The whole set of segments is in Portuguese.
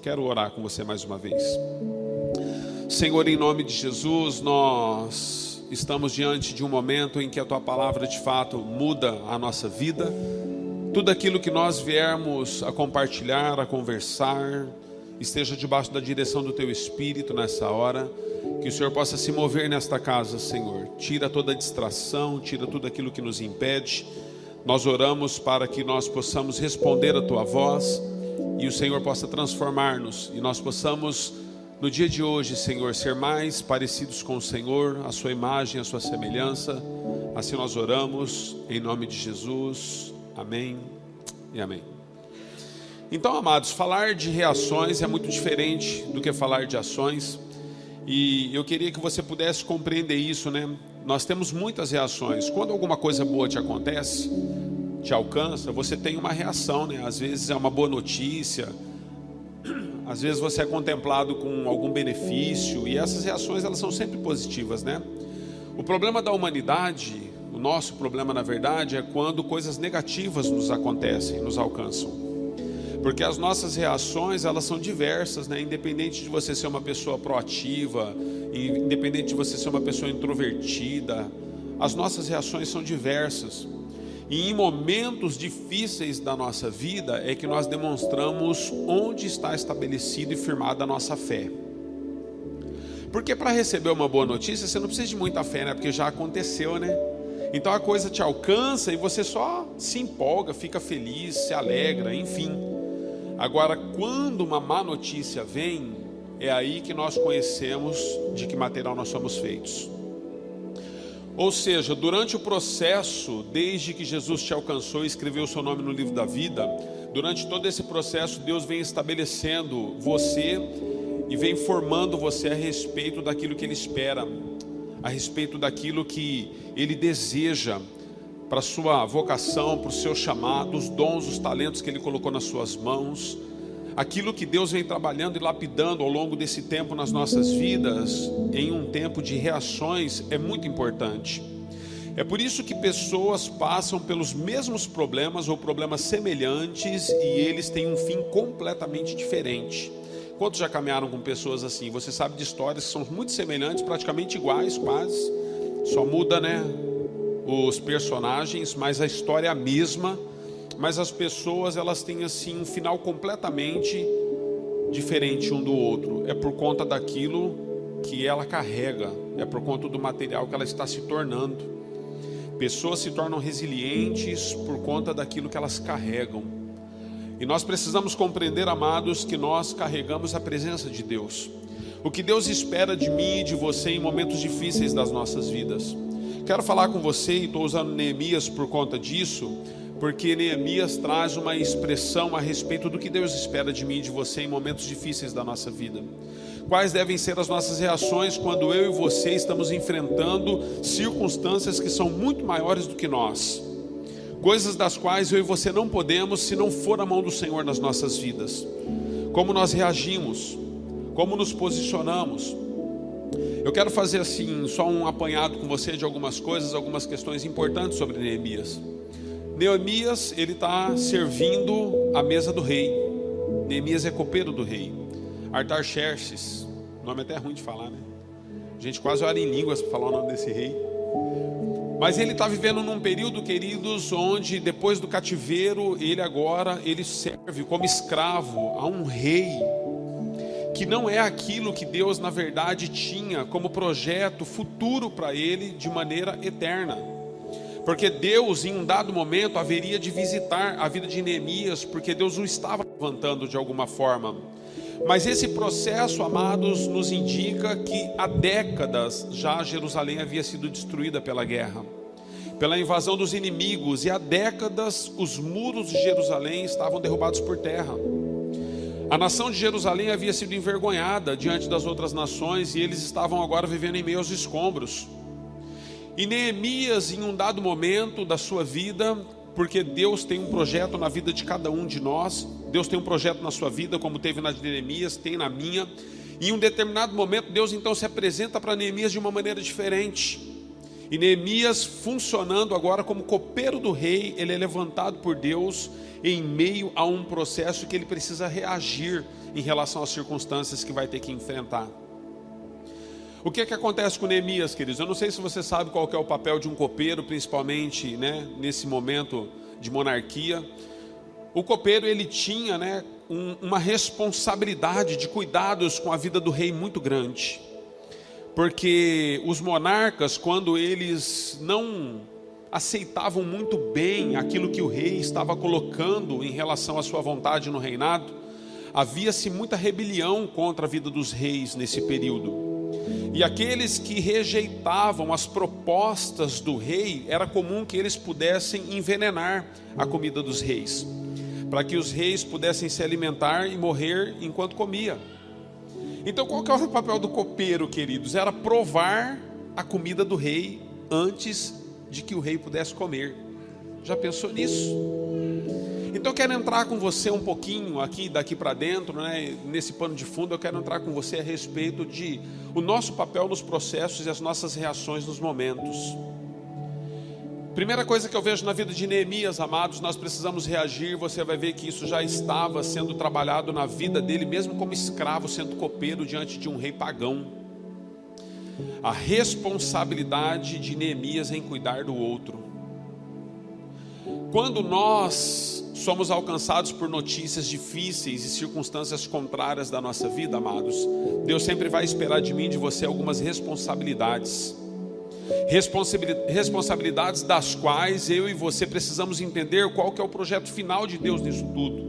Quero orar com você mais uma vez. Senhor, em nome de Jesus, nós estamos diante de um momento em que a Tua palavra de fato muda a nossa vida. Tudo aquilo que nós viermos a compartilhar, a conversar, esteja debaixo da direção do Teu Espírito nessa hora. Que o Senhor possa se mover nesta casa, Senhor. Tira toda a distração, tira tudo aquilo que nos impede. Nós oramos para que nós possamos responder a Tua voz e o Senhor possa transformar-nos e nós possamos, no dia de hoje, Senhor, ser mais parecidos com o Senhor, a Sua imagem, a Sua semelhança. Assim nós oramos, em nome de Jesus. Amém e amém. Então, amados, falar de reações é muito diferente do que falar de ações. E eu queria que você pudesse compreender isso, né? Nós temos muitas reações. Quando alguma coisa boa te acontece, te alcança, você tem uma reação, né? Às vezes é uma boa notícia, às vezes você é contemplado com algum benefício, e essas reações elas são sempre positivas, né? O problema da humanidade, o nosso problema na verdade, é quando coisas negativas nos acontecem, nos alcançam. Porque as nossas reações elas são diversas, né? Independente de você ser uma pessoa proativa, independente de você ser uma pessoa introvertida, as nossas reações são diversas. E em momentos difíceis da nossa vida é que nós demonstramos onde está estabelecida e firmada a nossa fé. Porque para receber uma boa notícia você não precisa de muita fé, né? Porque já aconteceu, né? Então a coisa te alcança e você só se empolga, fica feliz, se alegra, enfim. Agora, quando uma má notícia vem, é aí que nós conhecemos de que material nós somos feitos. Ou seja, durante o processo, desde que Jesus te alcançou e escreveu o seu nome no livro da vida, durante todo esse processo, Deus vem estabelecendo você e vem formando você a respeito daquilo que Ele espera, a respeito daquilo que Ele deseja para a sua vocação, para o seu chamado, os dons, os talentos que Ele colocou nas suas mãos. Aquilo que Deus vem trabalhando e lapidando ao longo desse tempo nas nossas vidas, em um tempo de reações, é muito importante. É por isso que pessoas passam pelos mesmos problemas ou problemas semelhantes e eles têm um fim completamente diferente. Quantos já caminharam com pessoas assim? Você sabe de histórias que são muito semelhantes, praticamente iguais, quase. Só muda, né, os personagens, mas a história é a mesma. Mas as pessoas elas têm assim um final completamente diferente um do outro. É por conta daquilo que ela carrega, é por conta do material que ela está se tornando. Pessoas se tornam resilientes por conta daquilo que elas carregam. E nós precisamos compreender, amados, que nós carregamos a presença de Deus. O que Deus espera de mim e de você em momentos difíceis das nossas vidas. Quero falar com você, e estou usando Neemias por conta disso, porque Neemias traz uma expressão a respeito do que Deus espera de mim e de você em momentos difíceis da nossa vida. Quais devem ser as nossas reações quando eu e você estamos enfrentando circunstâncias que são muito maiores do que nós, coisas das quais eu e você não podemos se não for a mão do Senhor nas nossas vidas. Como nós reagimos, como nos posicionamos. Eu quero fazer assim só um apanhado com você de algumas coisas, algumas questões importantes sobre Neemias. Neemias, ele está servindo a mesa do rei. Neemias é copeiro do rei. Artaxerxes, nome até ruim de falar, né? A gente quase ora em línguas para falar o nome desse rei. Mas ele está vivendo num período, queridos, onde depois do cativeiro, ele serve como escravo a um rei que não é aquilo que Deus na verdade tinha como projeto futuro para ele de maneira eterna. Porque Deus em um dado momento haveria de visitar a vida de Neemias, porque Deus o estava levantando de alguma forma. Mas esse processo, amados, nos indica que há décadas já Jerusalém havia sido destruída pela guerra, pela invasão dos inimigos, e há décadas os muros de Jerusalém estavam derrubados por terra. A nação de Jerusalém havia sido envergonhada diante das outras nações e eles estavam agora vivendo em meio aos escombros. E Neemias, em um dado momento da sua vida, porque Deus tem um projeto na vida de cada um de nós, Deus tem um projeto na sua vida, como teve na de Neemias, tem na minha. E em um determinado momento, Deus então se apresenta para Neemias de uma maneira diferente. E Neemias, funcionando agora como copeiro do rei, ele é levantado por Deus em meio a um processo que ele precisa reagir em relação às circunstâncias que vai ter que enfrentar. O que é que acontece com Neemias, queridos? Eu não sei se você sabe qual que é o papel de um copeiro, principalmente, né, nesse momento de monarquia. O copeiro, ele tinha, né, uma responsabilidade de cuidados com a vida do rei muito grande. Porque os monarcas, quando eles não aceitavam muito bem aquilo que o rei estava colocando em relação à sua vontade no reinado, havia-se muita rebelião contra a vida dos reis nesse período. E aqueles que rejeitavam as propostas do rei, era comum que eles pudessem envenenar a comida dos reis, para que os reis pudessem se alimentar e morrer enquanto comia. Então qual que era o papel do copeiro, queridos? Era provar a comida do rei antes de que o rei pudesse comer. Já pensou nisso? Então eu quero entrar com você um pouquinho aqui, daqui para dentro, né? Nesse pano de fundo eu quero entrar com você a respeito de o nosso papel nos processos e as nossas reações nos momentos. Primeira coisa que eu vejo na vida de Neemias, amados, nós precisamos reagir. Você vai ver que isso já estava sendo trabalhado na vida dele, mesmo como escravo, sendo copeiro diante de um rei pagão. A responsabilidade de Neemias em cuidar do outro. Quando nós somos alcançados por notícias difíceis e circunstâncias contrárias da nossa vida, amados, Deus sempre vai esperar de mim e de você algumas responsabilidades. Responsabilidades das quais eu e você precisamos entender qual que é o projeto final de Deus nisso tudo.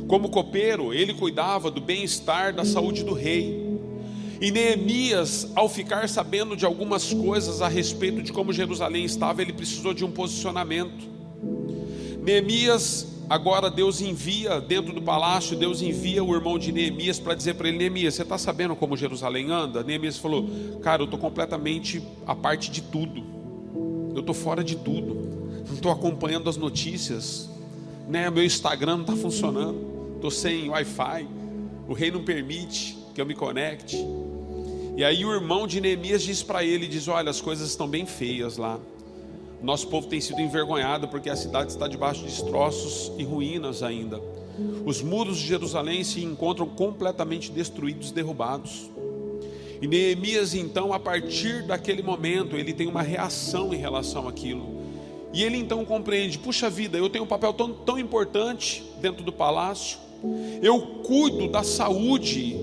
Como copeiro, ele cuidava do bem-estar, da saúde do rei. E Neemias, ao ficar sabendo de algumas coisas a respeito de como Jerusalém estava, ele precisou de um posicionamento. Neemias, agora Deus envia dentro do palácio, Deus envia o irmão de Neemias para dizer para ele: Neemias, você está sabendo como Jerusalém anda? Neemias falou: cara, eu estou completamente à parte de tudo, eu estou fora de tudo, não estou acompanhando as notícias, né? Meu Instagram não está funcionando, estou sem Wi-Fi, o rei não permite que eu me conecte. E aí o irmão de Neemias diz para ele, diz: olha, as coisas estão bem feias lá. Nosso povo tem sido envergonhado porque a cidade está debaixo de destroços e ruínas ainda. Os muros de Jerusalém se encontram completamente destruídos, derrubados. E Neemias, então, a partir daquele momento, ele tem uma reação em relação àquilo. E ele então compreende: puxa vida, eu tenho um papel tão importante dentro do palácio. Eu cuido da saúde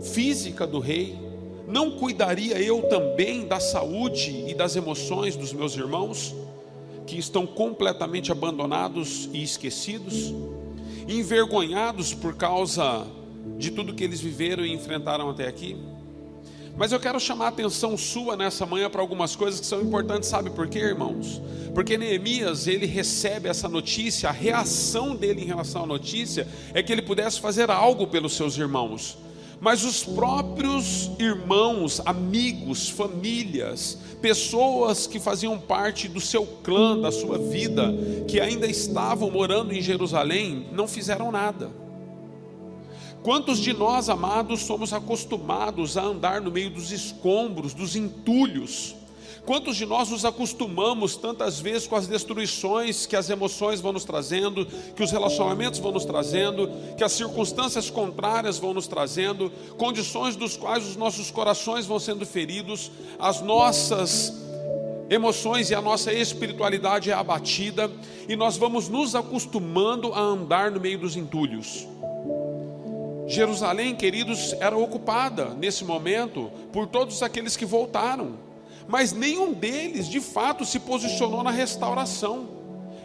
física do rei. Não cuidaria eu também da saúde e das emoções dos meus irmãos, que estão completamente abandonados e esquecidos, envergonhados por causa de tudo que eles viveram e enfrentaram até aqui? Mas eu quero chamar a atenção sua nessa manhã para algumas coisas que são importantes. Sabe por quê, irmãos? Porque Neemias, ele recebe essa notícia, a reação dele em relação à notícia é que ele pudesse fazer algo pelos seus irmãos. Mas os próprios irmãos, amigos, famílias, pessoas que faziam parte do seu clã, da sua vida, que ainda estavam morando em Jerusalém, não fizeram nada. Quantos de nós, amados, somos acostumados a andar no meio dos escombros, dos entulhos? Quantos de nós nos acostumamos tantas vezes com as destruições que as emoções vão nos trazendo, que os relacionamentos vão nos trazendo, que as circunstâncias contrárias vão nos trazendo, condições dos quais os nossos corações vão sendo feridos, as nossas emoções e a nossa espiritualidade é abatida, e nós vamos nos acostumando a andar no meio dos entulhos. Jerusalém, queridos, era ocupada nesse momento por todos aqueles que voltaram. Mas nenhum deles de fato se posicionou na restauração.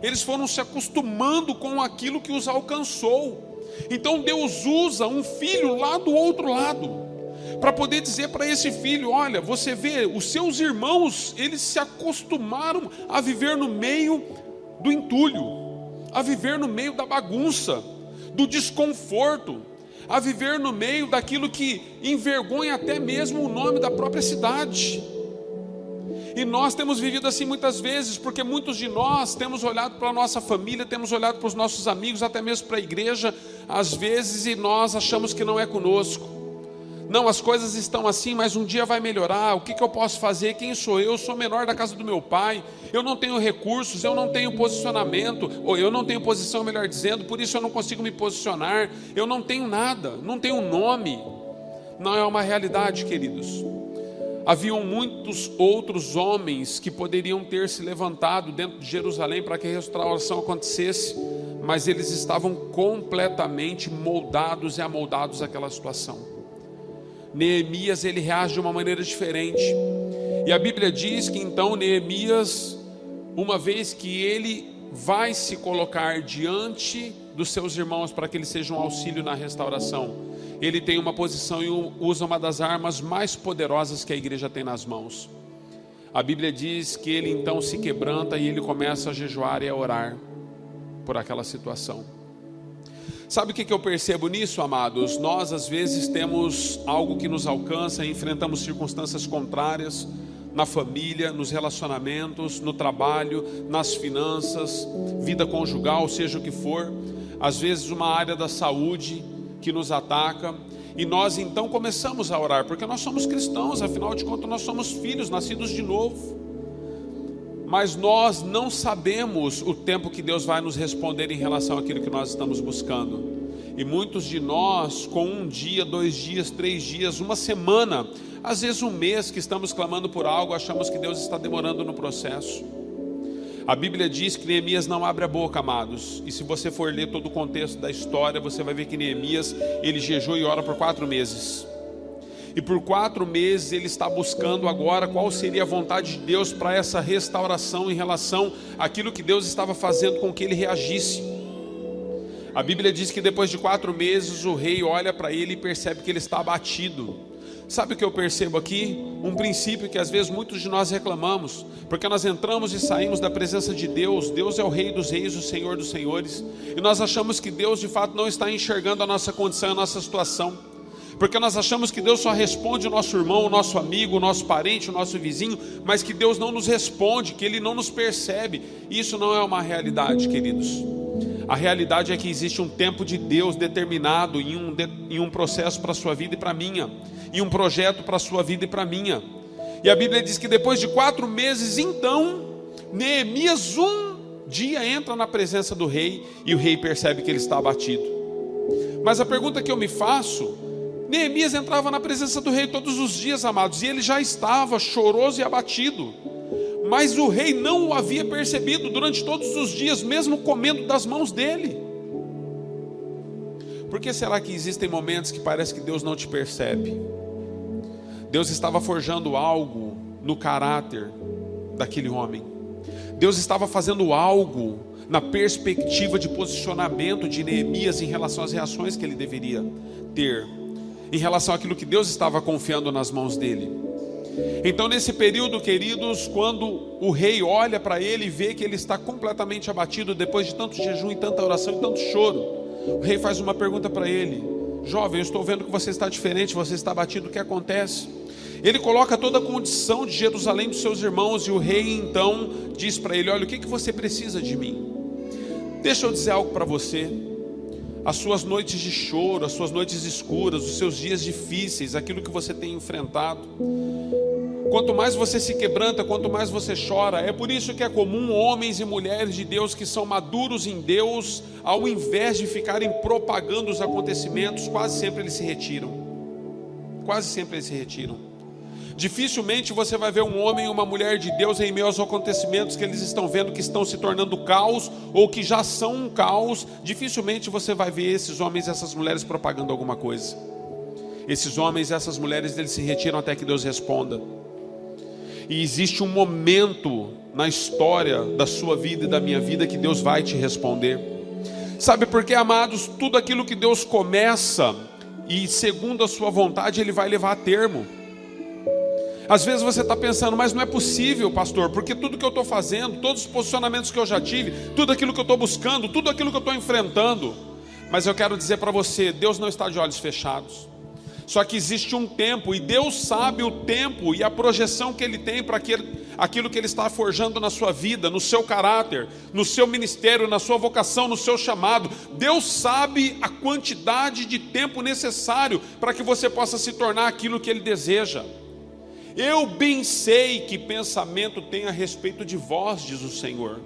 Eles foram se acostumando com aquilo que os alcançou. Então Deus usa um filho lá do outro lado para poder dizer para esse filho: olha, você vê, os seus irmãos, eles se acostumaram a viver no meio do entulho, a viver no meio da bagunça, do desconforto, a viver no meio daquilo que envergonha até mesmo o nome da própria cidade. E nós temos vivido assim muitas vezes, porque muitos de nós temos olhado para a nossa família, temos olhado para os nossos amigos, até mesmo para a igreja, às vezes, e nós achamos que não é conosco. Não, as coisas estão assim, mas um dia vai melhorar. O que eu posso fazer? Quem sou eu? Eu sou menor da casa do meu pai. Eu não tenho recursos, eu não tenho posicionamento, ou eu não tenho posição, melhor dizendo, por isso eu não consigo me posicionar. Eu não tenho nada, não tenho nome. Não é uma realidade, queridos. Haviam muitos outros homens que poderiam ter se levantado dentro de Jerusalém para que a restauração acontecesse, mas eles estavam completamente moldados e amoldados àquela situação. Neemias, ele reage de uma maneira diferente, e a Bíblia diz que então Neemias, uma vez que ele vai se colocar diante dos seus irmãos para que eles sejam um auxílio na restauração, ele tem uma posição e usa uma das armas mais poderosas que a igreja tem nas mãos. A Bíblia diz que ele então se quebranta e ele começa a jejuar e a orar por aquela situação. Sabe o que eu percebo nisso, amados? Nós às vezes temos algo que nos alcança, enfrentamos circunstâncias contrárias na família, nos relacionamentos, no trabalho, nas finanças, vida conjugal, seja o que for. Às vezes uma área da saúde que nos ataca, e nós então começamos a orar, porque nós somos cristãos, afinal de contas nós somos filhos nascidos de novo, mas nós não sabemos o tempo que Deus vai nos responder em relação àquilo que nós estamos buscando, e muitos de nós com um dia, 2 dias, 3 dias, uma semana, às vezes um mês que estamos clamando por algo, achamos que Deus está demorando no processo. A Bíblia diz que Neemias não abre a boca, amados. E se você for ler todo o contexto da história, você vai ver que Neemias, ele jejua e ora por 4 meses. E por 4 meses ele está buscando agora qual seria a vontade de Deus para essa restauração em relação àquilo que Deus estava fazendo com que ele reagisse. A Bíblia diz que depois de 4 meses o rei olha para ele e percebe que ele está abatido. Sabe o que eu percebo aqui? Um princípio que às vezes muitos de nós reclamamos, porque nós entramos e saímos da presença de Deus. Deus é o Rei dos Reis, o Senhor dos Senhores, e nós achamos que Deus de fato não está enxergando a nossa condição, a nossa situação, porque nós achamos que Deus só responde o nosso irmão, o nosso amigo, o nosso parente, o nosso vizinho, mas que Deus não nos responde, que Ele não nos percebe. Isso não é uma realidade, queridos. A realidade é que existe um tempo de Deus determinado em um processo para a sua vida e para a minha, e um projeto para a sua vida e para a minha. E a Bíblia diz que depois de 4 meses, então, Neemias um dia entra na presença do rei, e o rei percebe que ele está abatido. Mas a pergunta que eu me faço, Neemias entrava na presença do rei todos os dias, amados, e ele já estava choroso e abatido, mas o rei não o havia percebido durante todos os dias, mesmo comendo das mãos dele. Por que será que existem momentos que parece que Deus não te percebe? Deus estava forjando algo no caráter daquele homem. Deus estava fazendo algo na perspectiva de posicionamento de Neemias em relação às reações que ele deveria ter, em relação àquilo que Deus estava confiando nas mãos dele. Então nesse período, queridos, quando o rei olha para ele e vê que ele está completamente abatido depois de tanto jejum e tanta oração e tanto choro, o rei faz uma pergunta para ele: jovem, eu estou vendo que você está diferente, você está abatido, o que acontece? Ele coloca toda a condição de Jerusalém dos seus irmãos, e o rei então diz para ele: olha, o que você precisa de mim? Deixa eu dizer algo para você. As suas noites de choro, as suas noites escuras, os seus dias difíceis, aquilo que você tem enfrentado, quanto mais você se quebranta, quanto mais você chora. É por isso que é comum homens e mulheres de Deus que são maduros em Deus, ao invés de ficarem propagando os acontecimentos, quase sempre eles se retiram. Quase sempre eles se retiram. Dificilmente você vai ver um homem e uma mulher de Deus em meio aos acontecimentos que eles estão vendo que estão se tornando caos, ou que já são um caos. Dificilmente você vai ver esses homens e essas mulheres propagando alguma coisa. Esses homens e essas mulheres, eles se retiram até que Deus responda. E existe um momento na história da sua vida e da minha vida que Deus vai te responder. Sabe por quê, amados? Tudo aquilo que Deus começa, e segundo a sua vontade, Ele vai levar a termo. Às vezes você está pensando: mas não é possível, pastor, porque tudo que eu estou fazendo, todos os posicionamentos que eu já tive, tudo aquilo que eu estou buscando, tudo aquilo que eu estou enfrentando. Mas eu quero dizer para você, Deus não está de olhos fechados. Só que existe um tempo, e Deus sabe o tempo e a projeção que Ele tem para aquilo que Ele está forjando na sua vida, no seu caráter, no seu ministério, na sua vocação, no seu chamado. Deus sabe a quantidade de tempo necessário para que você possa se tornar aquilo que Ele deseja. Eu bem sei que pensamento tem a respeito de vós, diz o Senhor.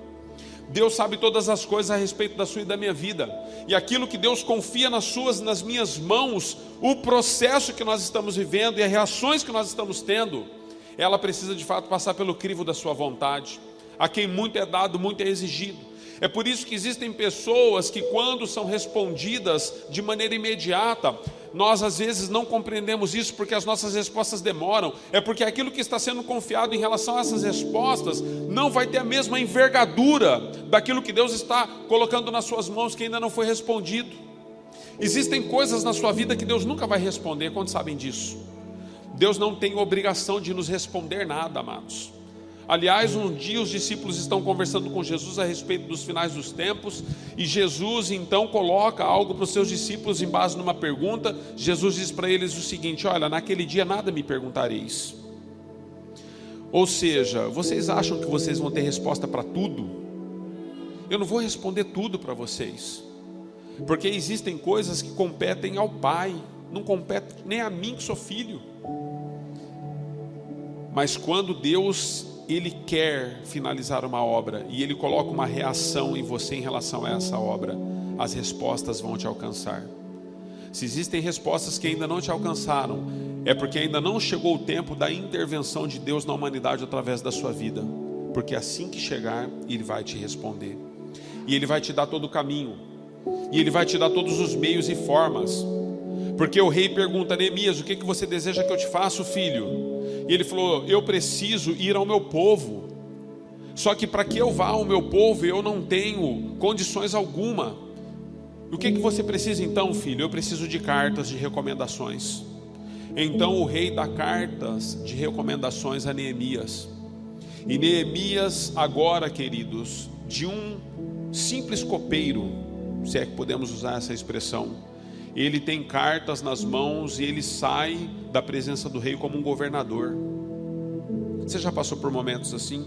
Deus sabe todas as coisas a respeito da sua e da minha vida. E aquilo que Deus confia nas minhas mãos, o processo que nós estamos vivendo e as reações que nós estamos tendo, ela precisa de fato passar pelo crivo da sua vontade. A quem muito é dado, muito é exigido. É por isso que existem pessoas que, quando são respondidas de maneira imediata, nós às vezes não compreendemos isso porque as nossas respostas demoram. É porque aquilo que está sendo confiado em relação a essas respostas não vai ter a mesma envergadura daquilo que Deus está colocando nas suas mãos, que ainda não foi respondido. Existem coisas na sua vida que Deus nunca vai responder. Quantos sabem disso? Deus não tem obrigação de nos responder nada, amados. Aliás, um dia os discípulos estão conversando com Jesus a respeito dos finais dos tempos, e Jesus então coloca algo para os seus discípulos em base numa pergunta. Jesus diz para eles o seguinte: olha, naquele dia nada me perguntareis. Ou seja, vocês acham que vocês vão ter resposta para tudo? Eu não vou responder tudo para vocês, porque existem coisas que competem ao Pai, não compete nem a mim que sou filho. Mas quando Deus, Ele quer finalizar uma obra e Ele coloca uma reação em você em relação a essa obra, as respostas vão te alcançar. Se existem respostas que ainda não te alcançaram, é porque ainda não chegou o tempo da intervenção de Deus na humanidade através da sua vida. Porque assim que chegar, Ele vai te responder. E Ele vai te dar todo o caminho. E Ele vai te dar todos os meios e formas. Porque o rei pergunta: Neemias, o que você deseja que eu te faça, filho? E ele falou: eu preciso ir ao meu povo. Só que para que eu vá ao meu povo, eu não tenho condições alguma. O que você precisa então, filho? Eu preciso de cartas de recomendações. Então o rei dá cartas de recomendações a Neemias. E Neemias agora, queridos, de um simples copeiro, se é que podemos usar essa expressão, ele tem cartas nas mãos e ele sai da presença do rei como um governador. Você já passou por momentos assim?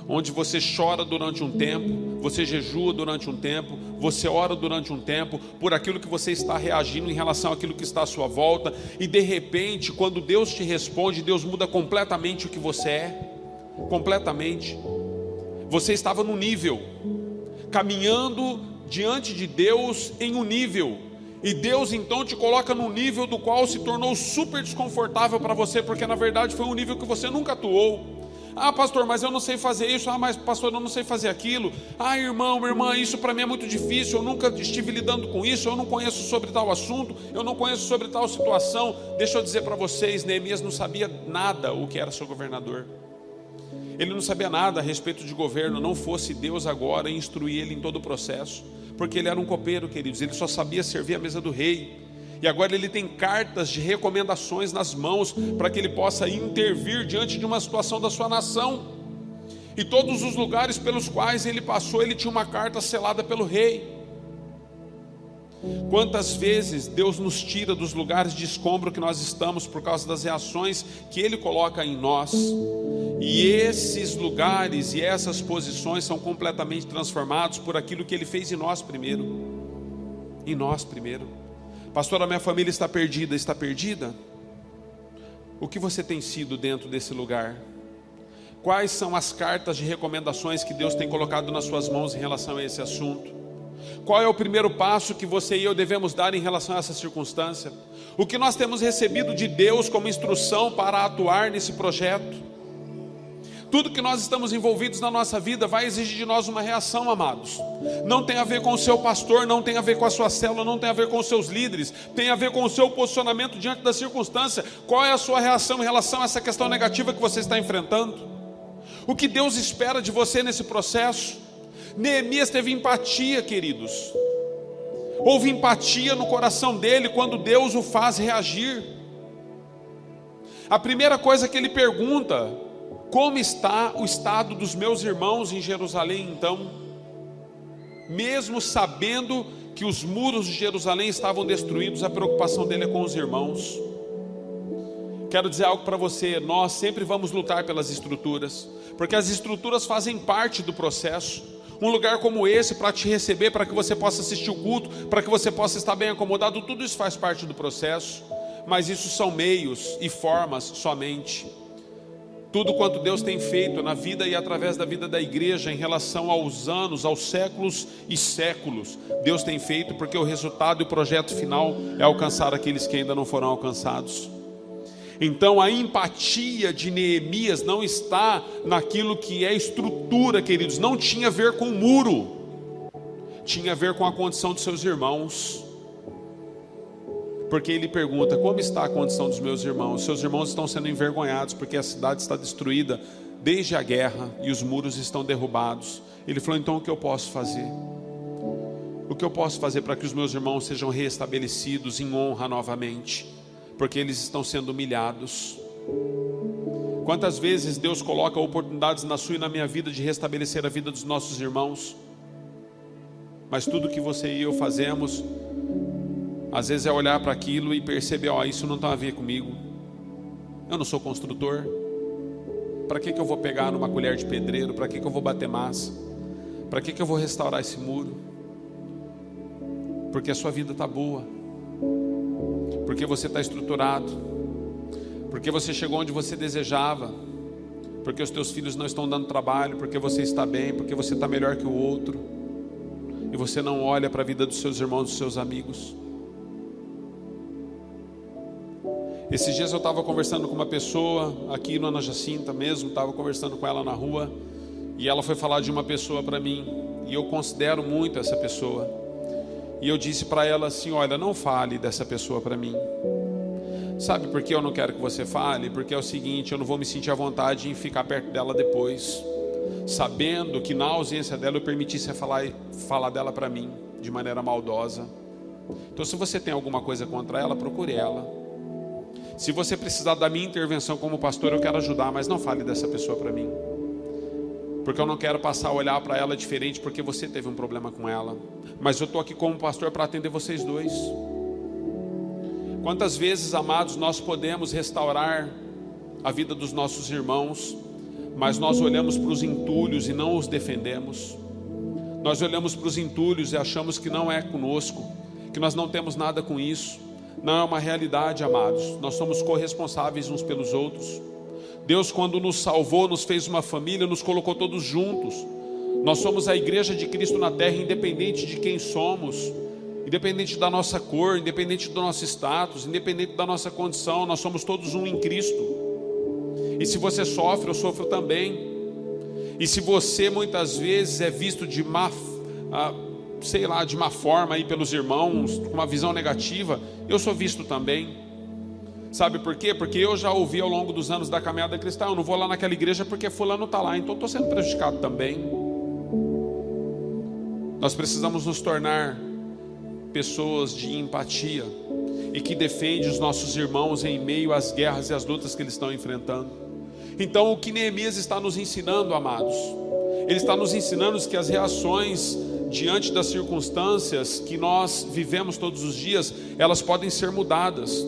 Onde você chora durante um tempo, você jejua durante um tempo, você ora durante um tempo, por aquilo que você está reagindo em relação àquilo que está à sua volta, e de repente, quando Deus te responde, Deus muda completamente o que você é, completamente. Você estava num nível, caminhando diante de Deus em um nível, e Deus então te coloca num nível do qual se tornou super desconfortável para você, porque na verdade foi um nível que você nunca atuou. Ah, pastor, mas eu não sei fazer isso. Ah, mas pastor, eu não sei fazer aquilo. Ah, irmão, irmã, isso para mim é muito difícil. Eu nunca estive lidando com isso. Eu não conheço sobre tal assunto. Eu não conheço sobre tal situação. Deixa eu dizer para vocês, Neemias não sabia nada o que era seu governador. Ele não sabia nada a respeito de governo, não fosse Deus agora instruir ele em todo o processo. Porque ele era um copeiro, queridos, ele só sabia servir a mesa do rei. E agora ele tem cartas de recomendações nas mãos para que ele possa intervir diante de uma situação da sua nação. E todos os lugares pelos quais ele passou, ele tinha uma carta selada pelo rei. Quantas vezes Deus nos tira dos lugares de escombro que nós estamos por causa das reações que Ele coloca em nós. E esses lugares e essas posições são completamente transformados por aquilo que Ele fez em nós primeiro. Em nós primeiro. Pastor, a minha família está perdida. Está perdida? O que você tem sido dentro desse lugar? Quais são as cartas de recomendações que Deus tem colocado nas suas mãos em relação a esse assunto? Qual é o primeiro passo que você e eu devemos dar em relação a essa circunstância? O que nós temos recebido de Deus como instrução para atuar nesse projeto? Tudo que nós estamos envolvidos na nossa vida vai exigir de nós uma reação, amados. Não tem a ver com o seu pastor, não tem a ver com a sua célula, não tem a ver com os seus líderes, tem a ver com o seu posicionamento diante da circunstância. Qual é a sua reação em relação a essa questão negativa que você está enfrentando? O que Deus espera de você nesse processo? Neemias teve empatia, queridos. Houve empatia no coração dele quando Deus o faz reagir. A primeira coisa que ele pergunta: como está o estado dos meus irmãos em Jerusalém então? Mesmo sabendo que os muros de Jerusalém estavam destruídos, a preocupação dele é com os irmãos. Quero dizer algo para você: nós sempre vamos lutar pelas estruturas, porque as estruturas fazem parte do processo. Um lugar como esse para te receber, para que você possa assistir o culto, para que você possa estar bem acomodado, tudo isso faz parte do processo, mas isso são meios e formas somente. Tudo quanto Deus tem feito na vida e através da vida da igreja em relação aos anos, aos séculos e séculos, Deus tem feito, porque o resultado e o projeto final é alcançar aqueles que ainda não foram alcançados. Então a empatia de Neemias não está naquilo que é estrutura, queridos. Não tinha a ver com o muro, tinha a ver com a condição de seus irmãos. Porque ele pergunta: como está a condição dos meus irmãos? Seus irmãos estão sendo envergonhados, porque a cidade está destruída desde a guerra e os muros estão derrubados. Ele falou: então o que eu posso fazer? O que eu posso fazer para que os meus irmãos sejam restabelecidos em honra novamente? Porque eles estão sendo humilhados. Quantas vezes Deus coloca oportunidades na sua e na minha vida de restabelecer a vida dos nossos irmãos, mas tudo que você e eu fazemos, às vezes é olhar para aquilo e perceber: ó, isso não tem a ver comigo, eu não sou construtor, para que eu vou pegar numa colher de pedreiro, para que eu vou bater massa, para que eu vou restaurar esse muro? Porque a sua vida está boa, porque você está estruturado, porque você chegou onde você desejava, porque os teus filhos não estão dando trabalho, porque você está bem, porque você está melhor que o outro, e você não olha para a vida dos seus irmãos, dos seus amigos. Esses dias eu estava conversando com uma pessoa aqui no Ana Jacinta mesmo, estava conversando com ela na rua, e ela foi falar de uma pessoa para mim, e eu considero muito essa pessoa. E eu disse para ela assim: olha, não fale dessa pessoa para mim. Sabe por que eu não quero que você fale? Porque é o seguinte: eu não vou me sentir à vontade em ficar perto dela depois, sabendo que na ausência dela eu permitisse falar dela para mim de maneira maldosa. Então, se você tem alguma coisa contra ela, procure ela. Se você precisar da minha intervenção como pastor, eu quero ajudar, mas não fale dessa pessoa para mim, porque eu não quero passar a olhar para ela diferente porque você teve um problema com ela. Mas eu estou aqui como pastor para atender vocês dois. Quantas vezes, amados, nós podemos restaurar a vida dos nossos irmãos, mas nós olhamos para os entulhos e não os defendemos. Nós olhamos para os entulhos e achamos que não é conosco, que nós não temos nada com isso. Não é uma realidade, amados. Nós somos corresponsáveis uns pelos outros. Deus, quando nos salvou, nos fez uma família, nos colocou todos juntos. Nós somos a igreja de Cristo na terra, independente de quem somos, independente da nossa cor, independente do nosso status, independente da nossa condição, nós somos todos um em Cristo. E se você sofre, eu sofro também. E se você muitas vezes é visto de má forma aí pelos irmãos, com uma visão negativa, eu sou visto também. Sabe por quê? Porque eu já ouvi ao longo dos anos da caminhada cristã: eu não vou lá naquela igreja porque fulano está lá, então estou sendo prejudicado também. Nós precisamos nos tornar pessoas de empatia e que defendem os nossos irmãos em meio às guerras e às lutas que eles estão enfrentando. Então, o que Neemias está nos ensinando, amados, ele está nos ensinando que as reações diante das circunstâncias que nós vivemos todos os dias, elas podem ser mudadas.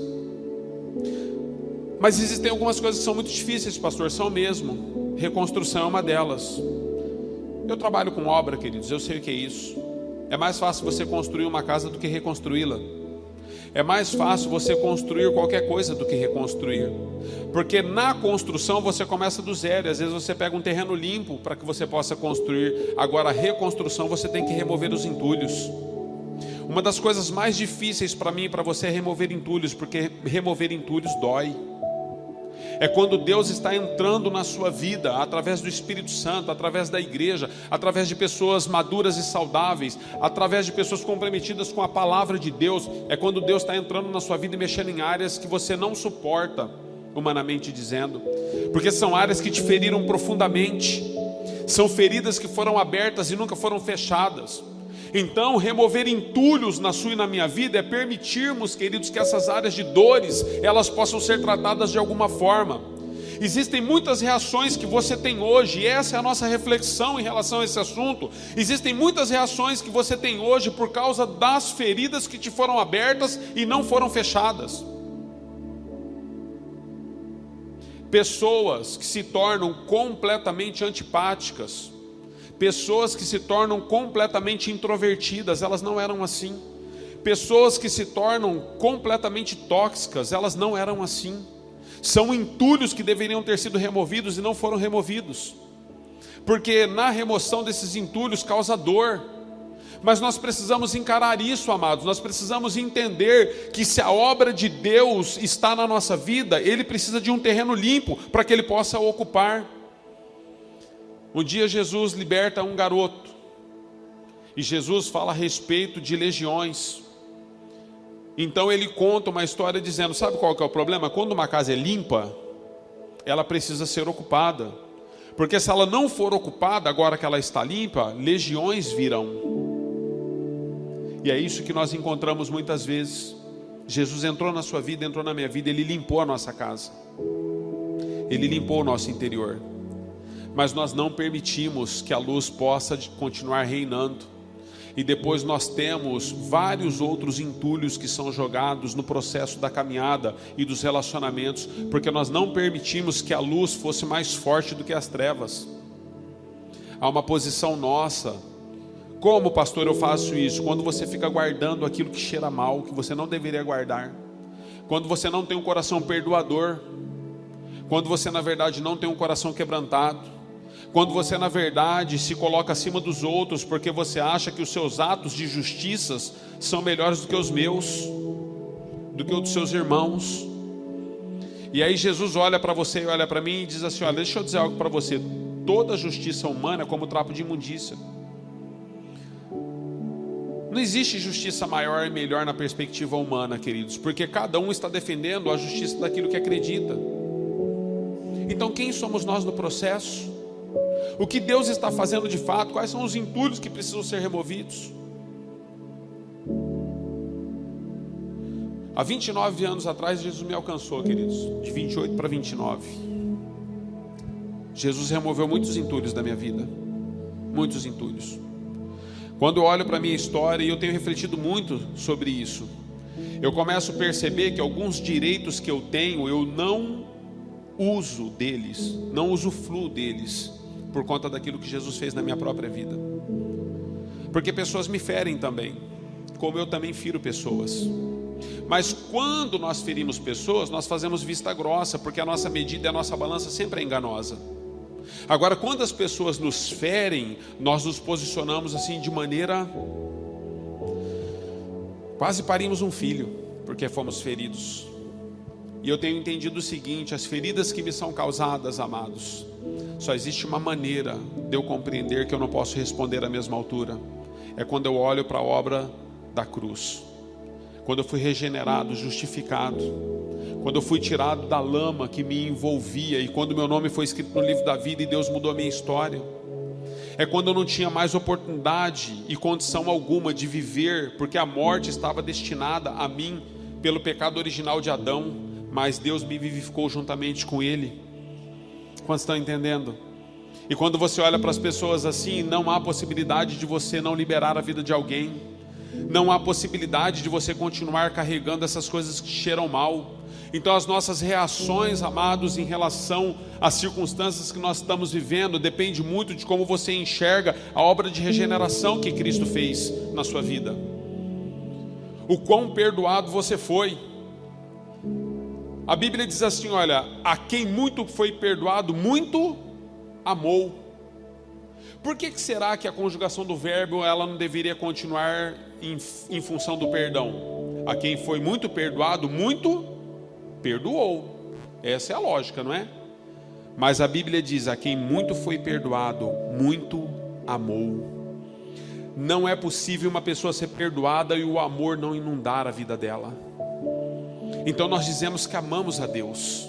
Mas existem algumas coisas que são muito difíceis, pastor, são mesmo. Reconstrução é uma delas. Eu trabalho com obra, queridos, eu sei o que é isso. É mais fácil você construir uma casa do que reconstruí-la. É mais fácil você construir qualquer coisa do que reconstruir. Porque na construção você começa do zero. Às vezes você pega um terreno limpo para que você possa construir. Agora a reconstrução você tem que remover os entulhos. Uma das coisas mais difíceis para mim e para você é remover entulhos, porque remover entulhos dói. É quando Deus está entrando na sua vida, através do Espírito Santo, através da igreja, através de pessoas maduras e saudáveis, através de pessoas comprometidas com a palavra de Deus. É quando Deus está entrando na sua vida e mexendo em áreas que você não suporta, humanamente dizendo, porque são áreas que te feriram profundamente, são feridas que foram abertas e nunca foram fechadas. Então, remover entulhos na sua e na minha vida é permitirmos, queridos, que essas áreas de dores, elas possam ser tratadas de alguma forma. Existem muitas reações que você tem hoje, e essa é a nossa reflexão em relação a esse assunto. Existem muitas reações que você tem hoje por causa das feridas que te foram abertas e não foram fechadas. Pessoas que se tornam completamente antipáticas, pessoas que se tornam completamente introvertidas, elas não eram assim. Pessoas que se tornam completamente tóxicas, elas não eram assim. São entulhos que deveriam ter sido removidos e não foram removidos, porque na remoção desses entulhos causa dor. Mas nós precisamos encarar isso, amados. Nós precisamos entender que se a obra de Deus está na nossa vida, Ele precisa de um terreno limpo para que Ele possa ocupar. Um dia Jesus liberta um garoto, e Jesus fala a respeito de legiões. Então ele conta uma história dizendo, sabe qual que é o problema? Quando uma casa é limpa, ela precisa ser ocupada, porque se ela não for ocupada, agora que ela está limpa, legiões virão. E é isso que nós encontramos muitas vezes. Jesus entrou na sua vida, entrou na minha vida, Ele limpou a nossa casa, Ele limpou o nosso interior, mas nós não permitimos que a luz possa continuar reinando. E depois nós temos vários outros entulhos que são jogados no processo da caminhada e dos relacionamentos, porque nós não permitimos que a luz fosse mais forte do que as trevas. Há uma posição nossa. Como, pastor, eu faço isso? Quando você fica guardando aquilo que cheira mal, que você não deveria guardar. Quando você não tem um coração perdoador. Quando você na verdade não tem um coração quebrantado. Quando você na verdade se coloca acima dos outros, porque você acha que os seus atos de justiça são melhores do que os meus, do que os dos seus irmãos. E aí Jesus olha para você e olha para mim e diz assim, olha, deixa eu dizer algo para você. Toda justiça humana é como trapo de imundícia. Não existe justiça maior e melhor na perspectiva humana, queridos, porque cada um está defendendo a justiça daquilo que acredita. Então quem somos nós no processo? O que Deus está fazendo de fato? Quais são os entulhos que precisam ser removidos? Há 29 anos atrás Jesus me alcançou, queridos, de 28 para 29. Jesus removeu muitos entulhos da minha vida, muitos entulhos. Quando eu olho para a minha história, e eu tenho refletido muito sobre isso, eu começo a perceber que alguns direitos que eu tenho, eu não uso deles, não usufruo deles, por conta daquilo que Jesus fez na minha própria vida. Porque pessoas me ferem também, como eu também firo pessoas. Mas quando nós ferimos pessoas, nós fazemos vista grossa, porque a nossa medida e a nossa balança sempre é enganosa. Agora, quando as pessoas nos ferem, nós nos posicionamos assim de maneira... Quase parimos um filho, porque fomos feridos. E eu tenho entendido o seguinte, as feridas que me são causadas, amados, só existe uma maneira de eu compreender que eu não posso responder à mesma altura. É quando eu olho para a obra da cruz. Quando eu fui regenerado, justificado. Quando eu fui tirado da lama que me envolvia. E quando meu nome foi escrito no livro da vida e Deus mudou a minha história. É quando eu não tinha mais oportunidade e condição alguma de viver, porque a morte estava destinada a mim pelo pecado original de Adão. Mas Deus me vivificou juntamente com Ele. Quantos estão entendendo? E quando você olha para as pessoas assim, não há possibilidade de você não liberar a vida de alguém. Não há possibilidade de você continuar carregando essas coisas que cheiram mal. Então as nossas reações, amados, em relação às circunstâncias que nós estamos vivendo, depende muito de como você enxerga a obra de regeneração que Cristo fez na sua vida. O quão perdoado você foi. A Bíblia diz assim, olha, a quem muito foi perdoado, muito amou. Por que será que a conjugação do verbo, ela não deveria continuar em função do perdão? A quem foi muito perdoado, muito perdoou. Essa é a lógica, não é? Mas a Bíblia diz, a quem muito foi perdoado, muito amou. Não é possível uma pessoa ser perdoada e o amor não inundar a vida dela. Então nós dizemos que amamos a Deus,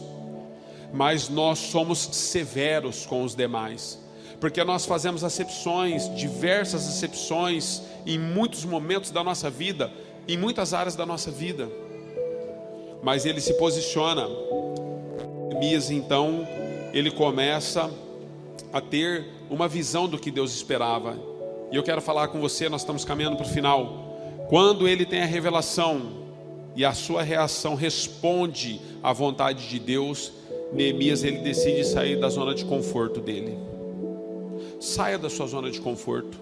mas nós somos severos com os demais, porque nós fazemos acepções, diversas acepções, em muitos momentos da nossa vida, em muitas áreas da nossa vida. Mas ele se posiciona, Jeremias então ele começa a ter uma visão do que Deus esperava. E eu quero falar com você, nós estamos caminhando para o final. Quando ele tem a revelação e a sua reação responde à vontade de Deus, Neemias, ele decide sair da zona de conforto dele. Saia da sua zona de conforto.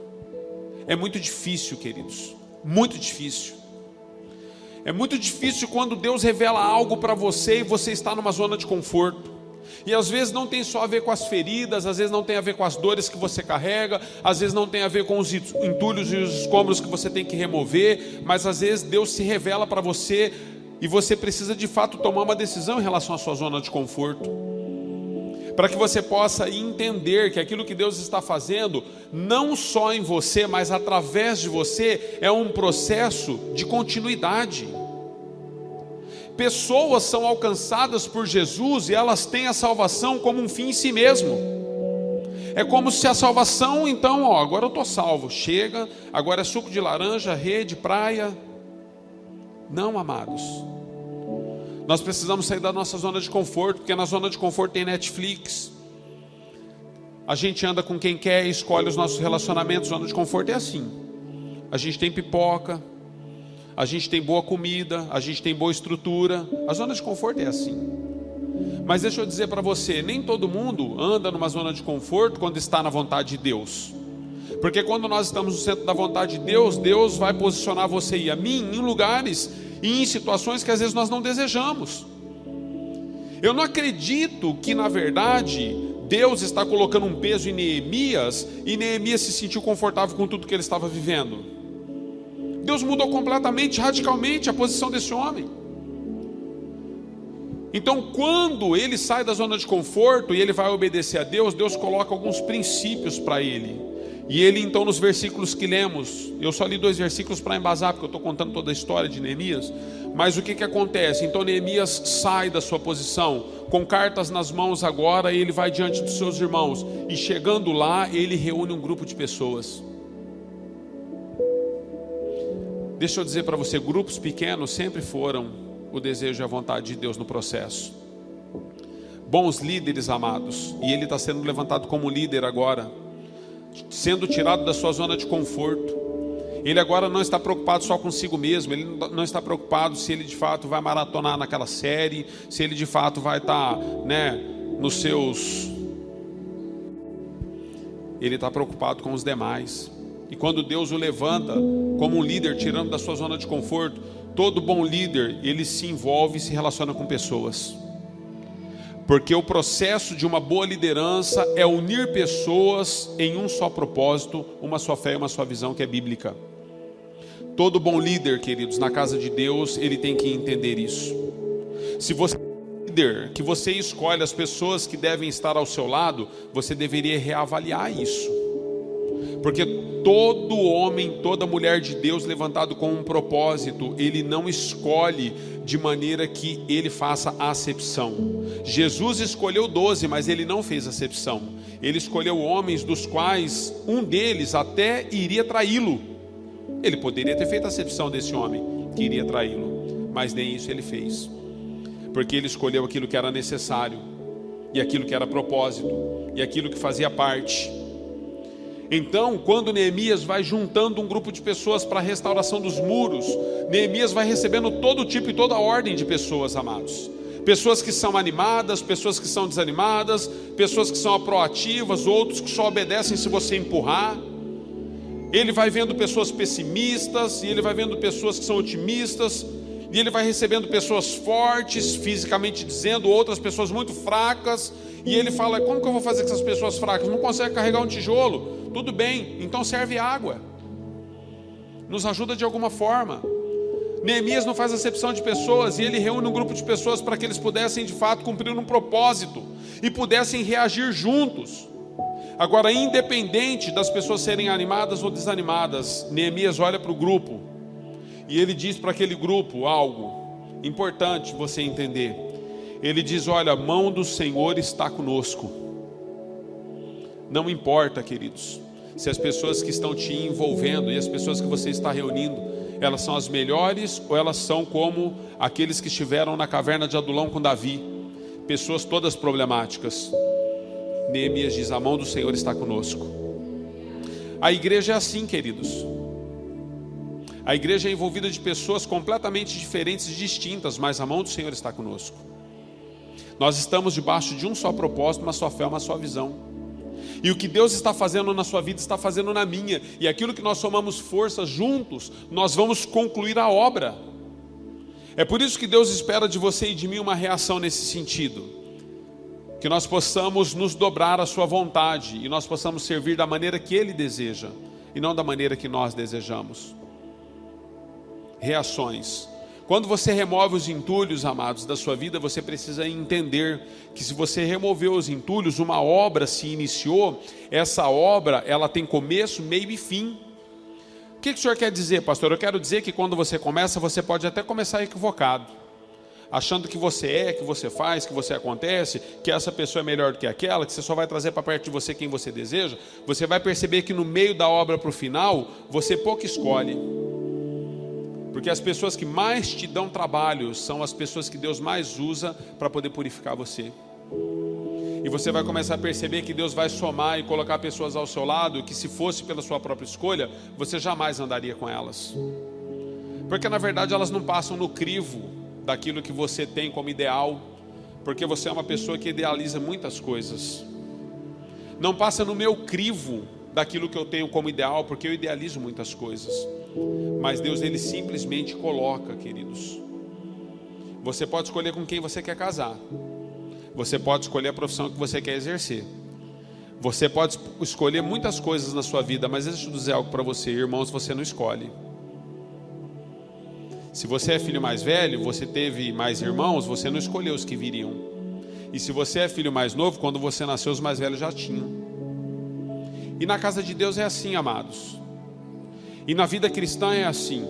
É muito difícil, queridos, muito difícil. É muito difícil quando Deus revela algo para você e você está numa zona de conforto. E às vezes não tem só a ver com as feridas, às vezes não tem a ver com as dores que você carrega, às vezes não tem a ver com os entulhos e os escombros que você tem que remover, mas às vezes Deus se revela para você e você precisa de fato tomar uma decisão em relação à sua zona de conforto, para que você possa entender que aquilo que Deus está fazendo, não só em você, mas através de você, é um processo de continuidade. Pessoas são alcançadas por Jesus e elas têm a salvação como um fim em si mesmo. É como se a salvação, então, agora eu estou salvo, chega, agora é suco de laranja, rede, praia. Não, amados. Nós precisamos sair da nossa zona de conforto, porque na zona de conforto tem Netflix. A gente anda com quem quer, escolhe os nossos relacionamentos. Zona de conforto é assim. A gente tem pipoca, a gente tem boa comida, a gente tem boa estrutura. A zona de conforto é assim. Mas deixa eu dizer para você, nem todo mundo anda numa zona de conforto quando está na vontade de Deus. Porque quando nós estamos no centro da vontade de Deus, Deus vai posicionar você e a mim em lugares e em situações que às vezes nós não desejamos. Eu não acredito que na verdade Deus está colocando um peso em Neemias e Neemias se sentiu confortável com tudo que ele estava vivendo. Deus mudou completamente, radicalmente a posição desse homem. Então, quando ele sai da zona de conforto e ele vai obedecer a Deus, Deus coloca alguns princípios para ele. E ele, então, nos versículos que lemos, eu só li 2 versículos para embasar, porque eu estou contando toda a história de Neemias. Mas o que acontece? Então Neemias sai da sua posição, com cartas nas mãos agora, e ele vai diante dos seus irmãos. E chegando lá, ele reúne um grupo de pessoas. Deixa eu dizer para você, grupos pequenos sempre foram o desejo e a vontade de Deus no processo. Bons líderes, amados, e ele está sendo levantado como líder agora, sendo tirado da sua zona de conforto. Ele agora não está preocupado só consigo mesmo, ele não está preocupado se ele de fato vai maratonar naquela série, se ele de fato vai estar, nos seus... Ele está preocupado com os demais. E quando Deus o levanta como um líder, tirando da sua zona de conforto, todo bom líder, ele se envolve e se relaciona com pessoas. Porque o processo de uma boa liderança é unir pessoas em um só propósito, uma só fé e uma só visão que é bíblica. Todo bom líder, queridos, na casa de Deus, ele tem que entender isso. Se você é líder, que você escolhe as pessoas que devem estar ao seu lado, você deveria reavaliar isso. Porque todo homem, toda mulher de Deus levantado com um propósito, ele não escolhe de maneira que ele faça acepção. Jesus escolheu 12, mas ele não fez acepção. Ele escolheu homens dos quais um deles até iria traí-lo. Ele poderia ter feito acepção desse homem que iria traí-lo, mas nem isso ele fez. Porque ele escolheu aquilo que era necessário, e aquilo que era propósito, e aquilo que fazia parte. Então, quando Neemias vai juntando um grupo de pessoas para a restauração dos muros, Neemias vai recebendo todo tipo e toda ordem de pessoas, amados. Pessoas que são animadas, pessoas que são desanimadas, pessoas que são proativas, outros que só obedecem se você empurrar. Ele vai vendo pessoas pessimistas, e ele vai vendo pessoas que são otimistas, e ele vai recebendo pessoas fortes, fisicamente dizendo, outras pessoas muito fracas, e ele fala, como que eu vou fazer com essas pessoas fracas? Não consegue carregar um tijolo? Tudo bem, então serve água. Nos ajuda de alguma forma. Neemias não faz acepção de pessoas, e ele reúne um grupo de pessoas para que eles pudessem de fato cumprir um propósito, e pudessem reagir juntos. Agora, independente das pessoas serem animadas ou desanimadas, Neemias olha para o grupo, e ele diz para aquele grupo algo importante você entender. Ele diz, olha, a mão do Senhor está conosco. Não importa, queridos, se as pessoas que estão te envolvendo e as pessoas que você está reunindo, elas são as melhores ou elas são como aqueles que estiveram na caverna de Adulão com Davi, pessoas todas problemáticas. Neemias diz: a mão do Senhor está conosco. A igreja é assim, queridos. A igreja é envolvida de pessoas completamente diferentes e distintas, mas a mão do Senhor está conosco. Nós estamos debaixo de um só propósito, uma só fé, uma só visão. E o que Deus está fazendo na sua vida, está fazendo na minha. E aquilo que nós somamos forças juntos, nós vamos concluir a obra. É por isso que Deus espera de você e de mim uma reação nesse sentido. Que nós possamos nos dobrar à sua vontade e nós possamos servir da maneira que Ele deseja e não da maneira que nós desejamos. Reações. Quando você remove os entulhos, amados, da sua vida, você precisa entender que se você removeu os entulhos, uma obra se iniciou, essa obra, ela tem começo, meio e fim. O que o senhor quer dizer, pastor? Eu quero dizer que quando você começa, você pode até começar equivocado, achando que você que você faz, que você acontece, que essa pessoa é melhor do que aquela, que você só vai trazer para perto de você quem você deseja. Você vai perceber que no meio da obra para o final, você pouco escolhe. Porque as pessoas que mais te dão trabalho são as pessoas que Deus mais usa para poder purificar você. E você vai começar a perceber que Deus vai somar e colocar pessoas ao seu lado, que se fosse pela sua própria escolha, você jamais andaria com elas. Porque na verdade elas não passam no crivo daquilo que você tem como ideal, porque você é uma pessoa que idealiza muitas coisas. Não passa no meu crivo daquilo que eu tenho como ideal, porque eu idealizo muitas coisas. Mas Deus, Ele simplesmente coloca, queridos. Você pode escolher com quem você quer casar. Você pode escolher a profissão que você quer exercer. Você pode escolher muitas coisas na sua vida, mas deixa eu dizer algo para você, irmãos, você não escolhe. Se você é filho mais velho, você teve mais irmãos, você não escolheu os que viriam. E se você é filho mais novo, quando você nasceu, os mais velhos já tinham. E na casa de Deus é assim, amados. E na vida cristã é assim.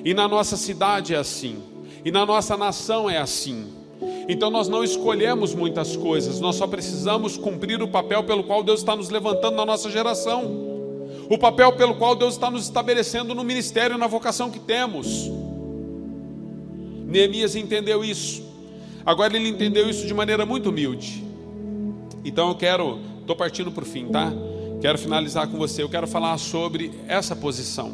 E na nossa cidade é assim. E na nossa nação é assim. Então nós não escolhemos muitas coisas, nós só precisamos cumprir o papel pelo qual Deus está nos levantando na nossa geração. O papel pelo qual Deus está nos estabelecendo no ministério, na vocação que temos. Neemias entendeu isso. Agora ele entendeu isso de maneira muito humilde. Então estou partindo para o fim, tá? Quero finalizar com você, eu quero falar sobre essa posição.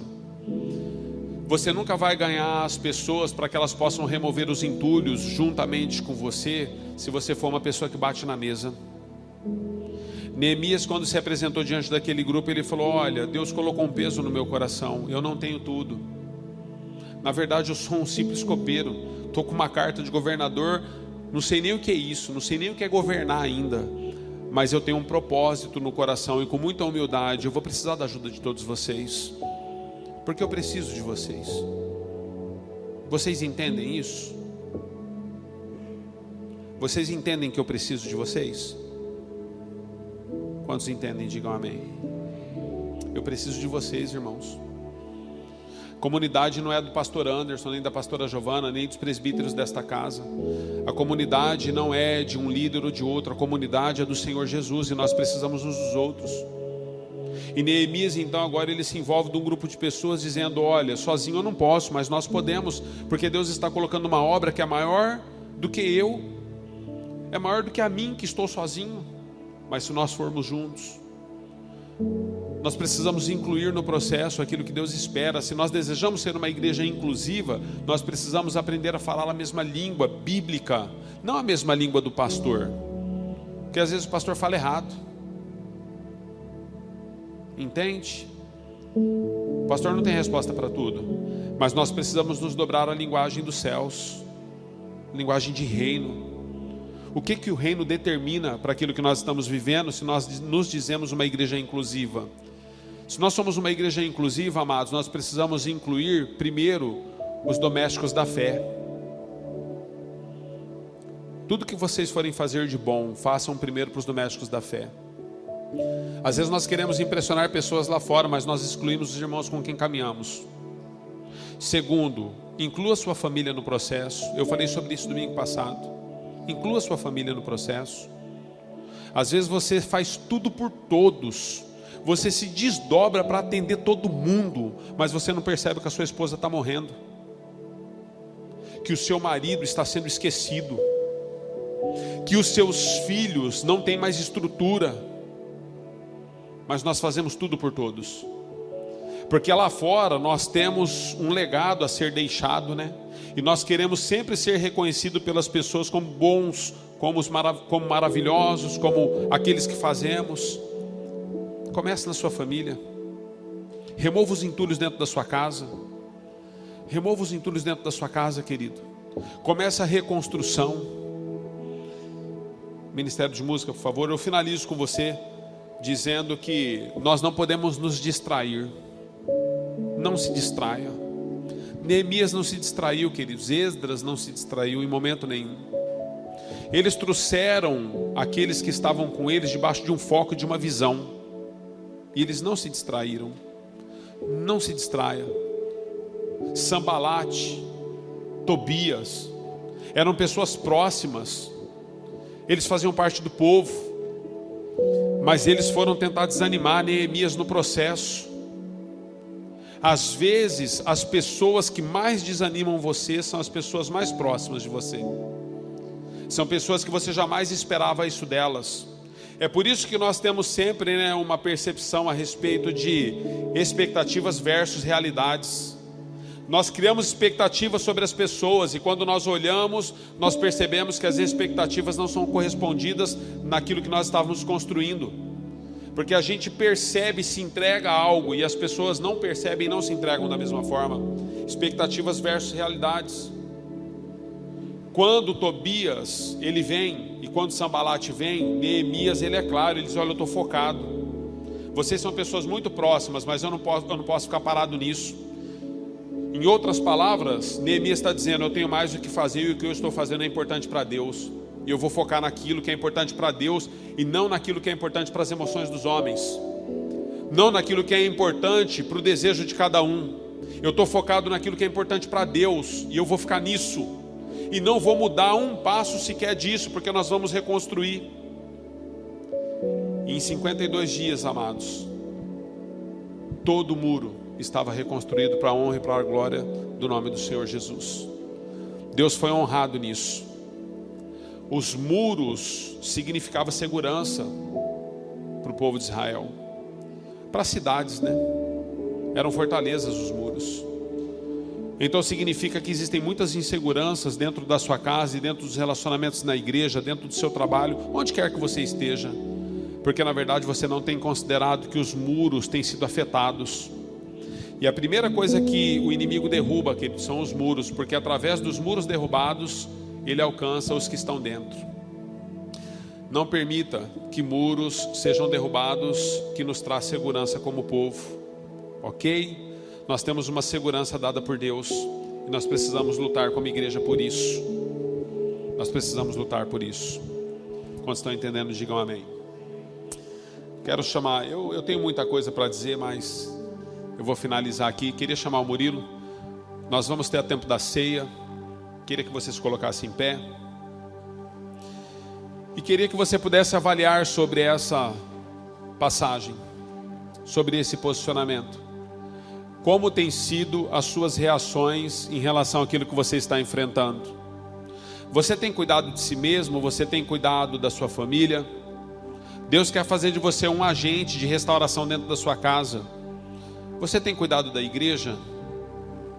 Você nunca vai ganhar as pessoas para que elas possam remover os entulhos juntamente com você, se você for uma pessoa que bate na mesa. Neemias, quando se apresentou diante daquele grupo, ele falou: olha, Deus colocou um peso no meu coração, eu não tenho tudo. Na verdade eu sou um simples copeiro, estou com uma carta de governador, não sei nem o que é isso, não sei nem o que é governar ainda. Mas eu tenho um propósito no coração e com muita humildade eu vou precisar da ajuda de todos vocês, porque eu preciso de vocês. Vocês entendem isso? Vocês entendem que eu preciso de vocês? Quantos entendem? Digam amém. Eu preciso de vocês, irmãos. Comunidade não é do pastor Anderson, nem da pastora Giovana, nem dos presbíteros desta casa. A comunidade não é de um líder ou de outro. A comunidade é do Senhor Jesus e nós precisamos uns dos outros. E Neemias, então, agora ele se envolve de um grupo de pessoas dizendo: olha, sozinho eu não posso, mas nós podemos, porque Deus está colocando uma obra que é maior do que eu, é maior do que a mim que estou sozinho. Mas se nós formos juntos, nós precisamos incluir no processo aquilo que Deus espera. Se nós desejamos ser uma igreja inclusiva, nós precisamos aprender a falar a mesma língua bíblica, não a mesma língua do pastor, porque às vezes o pastor fala errado. Entende? O pastor não tem resposta para tudo, mas nós precisamos nos dobrar à linguagem dos céus, linguagem de reino. O que o reino determina para aquilo que nós estamos vivendo, se nós nos dizemos uma igreja inclusiva? Se nós somos uma igreja inclusiva, amados, nós precisamos incluir primeiro os domésticos da fé. Tudo que vocês forem fazer de bom, façam primeiro para os domésticos da fé. Às vezes nós queremos impressionar pessoas lá fora, mas nós excluímos os irmãos com quem caminhamos. Segundo, inclua sua família no processo. Eu falei sobre isso domingo passado. Inclua sua família no processo. Às vezes você faz tudo por todos, você se desdobra para atender todo mundo, mas você não percebe que a sua esposa está morrendo, que o seu marido está sendo esquecido, que os seus filhos não têm mais estrutura, mas nós fazemos tudo por todos. Porque lá fora nós temos um legado a ser deixado, né? E nós queremos sempre ser reconhecidos pelas pessoas como bons, como maravilhosos, como aqueles que fazemos. Comece na sua família. Remova os entulhos dentro da sua casa. Remova os entulhos dentro da sua casa, querido. Comece a reconstrução. Ministério de Música, por favor. Eu finalizo com você dizendo que nós não podemos nos distrair. Não se distraia. Neemias não se distraiu, queridos. Esdras não se distraiu em momento nenhum. Eles trouxeram aqueles que estavam com eles debaixo de um foco, de uma visão. E eles não se distraíram. Não se distraia. Sambalate, Tobias, eram pessoas próximas. Eles faziam parte do povo. Mas eles foram tentar desanimar Neemias no processo. Às vezes, as pessoas que mais desanimam você são as pessoas mais próximas de você. São pessoas que você jamais esperava isso delas. É por isso que nós temos sempre, né, uma percepção a respeito de expectativas versus realidades. Nós criamos expectativas sobre as pessoas e quando nós olhamos, nós percebemos que as expectativas não são correspondidas naquilo que nós estávamos construindo. Porque a gente percebe, se entrega a algo e as pessoas não percebem e não se entregam da mesma forma. Expectativas versus realidades. Quando Tobias, ele vem, e quando Sambalate vem, Neemias, ele é claro, ele diz, olha, eu estou focado. Vocês são pessoas muito próximas, mas eu não posso ficar parado nisso. Em outras palavras, Neemias está dizendo, eu tenho mais o que fazer e o que eu estou fazendo é importante para Deus. E eu vou focar naquilo que é importante para Deus e não naquilo que é importante para as emoções dos homens. Não naquilo que é importante para o desejo de cada um. Eu estou focado naquilo que é importante para Deus e eu vou ficar nisso. E não vou mudar um passo sequer disso, porque nós vamos reconstruir. E em 52 dias, amados, todo o muro estava reconstruído para a honra e para a glória do nome do Senhor Jesus. Deus foi honrado nisso. Os muros significavam segurança para o povo de Israel. Para as cidades, né? Eram fortalezas os muros. Então significa que existem muitas inseguranças dentro da sua casa e dentro dos relacionamentos na igreja, dentro do seu trabalho, onde quer que você esteja. Porque na verdade você não tem considerado que os muros têm sido afetados. E a primeira coisa que o inimigo derruba, queridos, são os muros, porque através dos muros derrubados, ele alcança os que estão dentro. Não permita que muros sejam derrubados, que nos traz segurança como povo. Ok? Nós temos uma segurança dada por Deus e nós precisamos lutar como igreja por isso. Nós precisamos lutar por isso. Quantos estão entendendo, digam amém. Quero chamar, eu tenho muita coisa para dizer, mas eu vou finalizar aqui. Queria chamar o Murilo. Nós vamos ter a tempo da ceia. Queria que você se colocasse em pé. E queria que você pudesse avaliar sobre essa passagem, sobre esse posicionamento. Como tem sido as suas reações em relação àquilo que você está enfrentando? Você tem cuidado de si mesmo? Você tem cuidado da sua família? Deus quer fazer de você um agente de restauração dentro da sua casa. Você tem cuidado da igreja?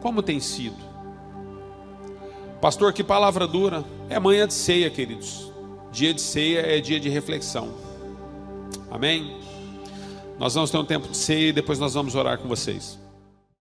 Como tem sido? Pastor, que palavra dura. É manhã de ceia, queridos. Dia de ceia é dia de reflexão. Amém? Nós vamos ter um tempo de ceia e depois nós vamos orar com vocês.